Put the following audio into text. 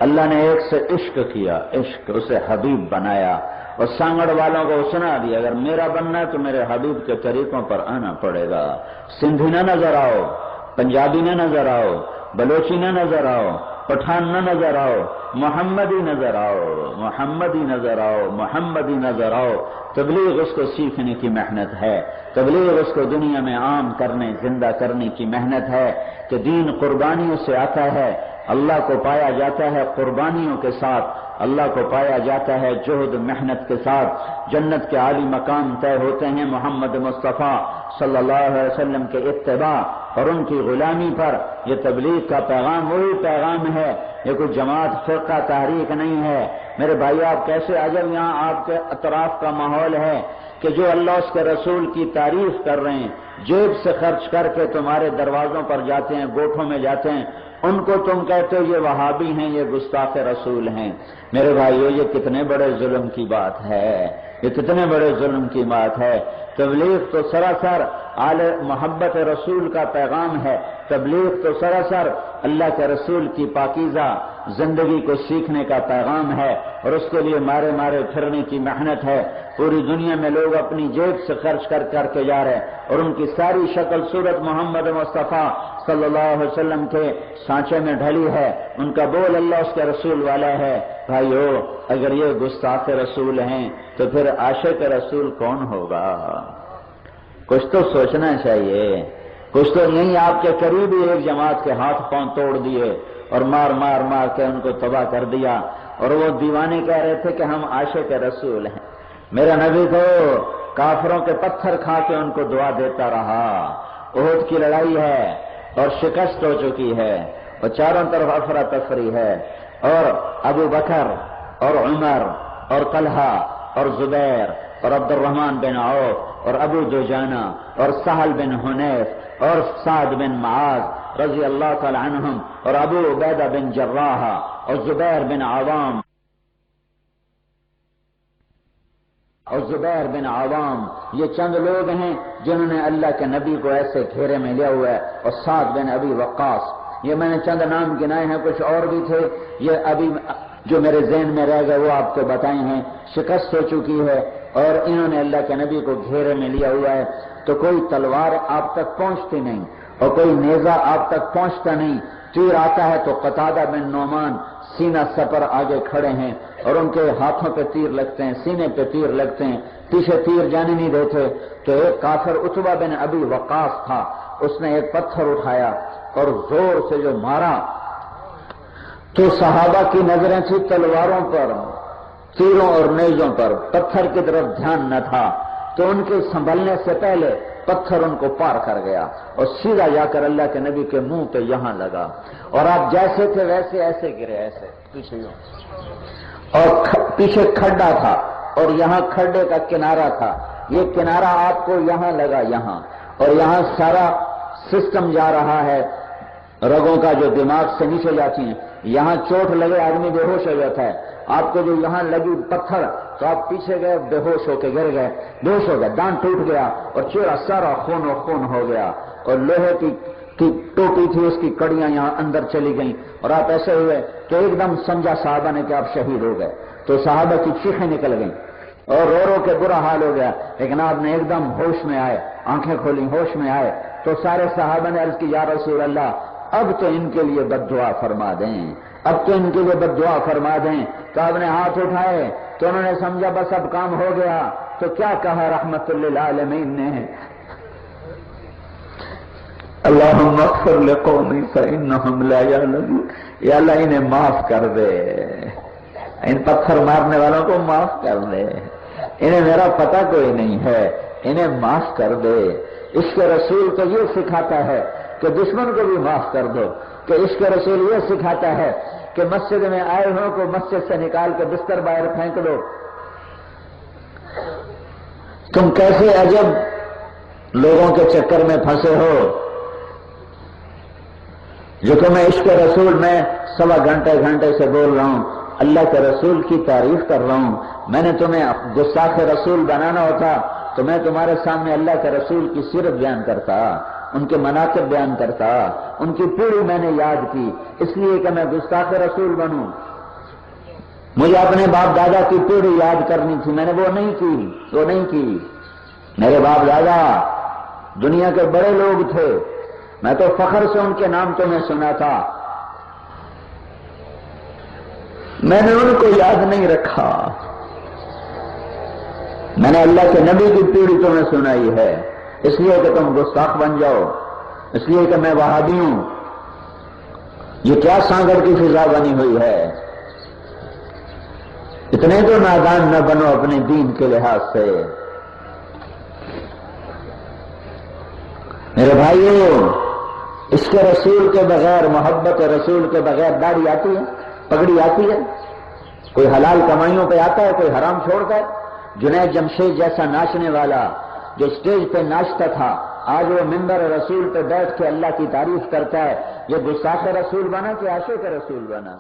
اللہ نے ایک سے عشق کیا، عشق اسے حبیب بنایا اور سانگڑ والوں کو سنا دیا اگر میرا بننا ہے تو میرے حبیب کے طریقوں پر آنا پڑے گا۔ سندھی نہ نظر آؤ، پنجابی نہ نظر آؤ، بلوچی نہ نظر آؤ، پٹھان نہ نظر آؤ، محمدی نظر آؤ، محمدی نظر آؤ، محمدی نظر آؤ۔ تبلیغ اس کو سیکھنے کی محنت ہے، تبلیغ اس کو دنیا میں عام کرنے، زندہ کرنے کی محنت ہے کہ دین قربانیوں سے آتا ہے، اللہ کو پایا جاتا ہے قربانیوں کے ساتھ، اللہ کو پایا جاتا ہے جہد محنت کے ساتھ۔ جنت کے عالی مقام طے ہوتے ہیں محمد مصطفیٰ صلی اللہ علیہ وسلم کے اتباع اور ان کی غلامی پر۔ یہ تبلیغ کا پیغام وہی پیغام ہے، یہ کوئی جماعت فرقہ تحریک نہیں ہے۔ میرے بھائی آپ کیسے عجب یہاں آپ کے اطراف کا ماحول ہے کہ جو اللہ اس کے رسول کی تعریف کر رہے ہیں، جیب سے خرچ کر کے تمہارے دروازوں پر جاتے ہیں، گوٹھوں میں جاتے ہیں، ان کو تم کہتے ہو یہ وہابی ہیں، یہ گستاخ رسول ہیں۔ میرے بھائیو یہ کتنے بڑے ظلم کی بات ہے، یہ کتنے بڑے ظلم کی بات ہے۔ تبلیغ تو سراسر آل محبت رسول کا پیغام ہے، تبلیغ تو سراسر اللہ کے رسول کی پاکیزہ زندگی کو سیکھنے کا پیغام ہے اور اس کے لیے مارے مارے پھرنے کی محنت ہے۔ پوری دنیا میں لوگ اپنی جیب سے خرچ کر کے جا رہے ہیں اور ان کی ساری شکل صورت محمد مصطفیٰ صلی اللہ علیہ وسلم کے سانچے میں ڈھلی ہے، ان کا بول اللہ اس کے رسول والا ہے۔ بھائیو اگر یہ گستاخ رسول ہیں تو پھر عاشق رسول کون ہوگا؟ کچھ تو سوچنا چاہیے، کچھ تو نہیں۔ آپ کے قریب ہی ایک جماعت کے ہاتھ پاؤں توڑ دیے اور مار مار مار کے ان کو تباہ کر دیا اور وہ دیوانے کہہ رہے تھے کہ ہم عاشق رسول ہیں۔ میرا نبی تو کافروں کے پتھر کھا کے ان کو دعا دیتا رہا۔ احد کی لڑائی ہے اور شکست ہو چکی ہے اور چاروں طرف افراتفری ہے، اور ابو بکر اور عمر اور طلحہ اور زبیر اور عبد الرحمن بن عوف اور ابو دجانہ اور سہل بن حنیف اور سعد بن معاذ رضی اللہ تعالی عنہم اور ابو عبیدہ بن جراح اور زبیر بن عوام یہ چند لوگ ہیں جنہوں نے اللہ کے نبی کو ایسے گھیرے میں لیا ہوا ہے، اور سعد بن ابی وقاص۔ یہ میں نے چند نام گنائے ہیں، کچھ اور بھی تھے، یہ ابھی جو میرے ذہن میں رہ گئے وہ آپ کو بتائے ہیں۔ شکست ہو چکی ہے اور انہوں نے اللہ کے نبی کو گھیرے میں لیا ہوا ہے، تو کوئی تلوار آپ تک پہنچتی نہیں اور کوئی نیزہ آپ تک پہنچتا نہیں۔ تیر آتا ہے تو قتادہ بن نعمان سینہ سپر آگے کھڑے ہیں اور ان کے ہاتھوں پہ تیر لگتے ہیں، سینے پہ تیر لگتے ہیں، پیچھے تیر جانے نہیں دیتے۔ تو ایک کافر عتبہ بن ابی وقاص تھا، اس نے ایک پتھر اٹھایا اور زور سے جو مارا تو صحابہ کی نظریں تھی تلواروں پر، تیروں اور نیزوں پر، پتھر کی طرف دھیان نہ تھا، تو ان کے سنبھلنے سے پہلے پتھر ان کو پار کر گیا اور سیدھا جا کر اللہ کے نبی کے منہ پہ یہاں لگا، اور آپ جیسے تھے ویسے ایسے گرے، ایسے پیچھے، اور پیچھے کھڈا تھا اور یہاں کھڈے کا کنارہ تھا، یہ کنارہ آپ کو یہاں لگا، یہاں، اور یہاں سارا سسٹم جا رہا ہے رگوں کا جو دماغ سے نیچے جاتی ہیں، یہاں چوٹ لگے آدمی بے ہوش ہو جاتا ہے، آپ کو جو یہاں لگی پتھر تو آپ پیچھے گئے، بے ہوش ہو کے گر گئے، بے ہوش ہو گئے، دان ٹوٹ گیا اور چہرہ سارا خون و خون ہو گیا، اور لوہے کی ٹوٹی تھی اس کی کڑیاں یہاں اندر چلی گئیں اور آپ ایسے ہوئے تو ایک دم سمجھا صحابہ نے کہ آپ شہید ہو گئے، تو صحابہ کی چیخیں نکل گئیں اور رو رو کے برا حال ہو گیا، لیکن آپ نے ایک دم ہوش میں آئے، آنکھیں کھولی، ہوش میں آئے، تو سارے صحابہ نے عرض کی یا رسول اللہ اب تو ان کے لیے بد دعا فرما دیں، اب تو ان کے لیے بد دعا فرما دیں۔ تو آپ نے ہاتھ اٹھائے تو انہوں نے سمجھا بس اب کام ہو گیا، تو کیا کہا رحمت للعالمین نے، اللہم اغفر لقومی فإنہم لا یعلمون، یا اللہ انہیں معاف کر دے، ان پتھر مارنے والوں کو معاف کر دے، انہیں میرا پتہ کوئی نہیں ہے، انہیں معاف کر دے۔ عشق رسول تو یہ سکھاتا ہے کہ دشمن کو بھی معاف کر دو، کہ عشق رسول یہ سکھاتا ہے کہ مسجد میں آئے ہو کو مسجد سے نکال کے بستر باہر پھینک دو۔ تم کیسے عجب لوگوں کے چکر میں پھنسے ہو جو تمہیں عشق رسول میں سوا گھنٹے سے بول رہا ہوں، اللہ کے رسول کی تعریف کر رہا ہوں۔ میں نے تمہیں گستاخ رسول بنانا ہوتا تو میں تمہارے سامنے اللہ کے رسول کی سیرت بیان کرتا، ان کے مناقب بیان کرتا، ان کی پیڑھی میں نے یاد کی، اس لیے کہ میں گستاخ رسول بنوں مجھے اپنے باپ دادا کی پیڑھی یاد کرنی تھی، میں نے وہ نہیں کی۔ میرے باپ دادا دنیا کے بڑے لوگ تھے، میں تو فخر سے ان کے نام تمہیں سنا تھا، میں نے ان کو یاد نہیں رکھا۔ میں نے اللہ کے نبی کی پیڑھی تمہیں سنائی ہے، اس لیے کہ تم گستاخ بن جاؤ، اس لیے کہ میں وہابی ہوں۔ یہ کیا سانگڑ کی فضا بنی ہوئی ہے؟ اتنے تو نادان نہ بنو اپنے دین کے لحاظ سے۔ میرے بھائیوں، عشق رسول کے بغیر، محبت رسول کے بغیر داڑھی آتی ہے، پگڑی آتی ہے؟ کوئی حلال کمائیوں پہ آتا ہے، کوئی حرام چھوڑ کر؟ جنید جمشید جیسا ناچنے والا جو اسٹیج پہ ناچتا تھا، آج وہ منبر رسول پہ بیٹھ کے اللہ کی تعریف کرتا ہے، یہ گستاخ رسول بنا کہ عاشق رسول بنا؟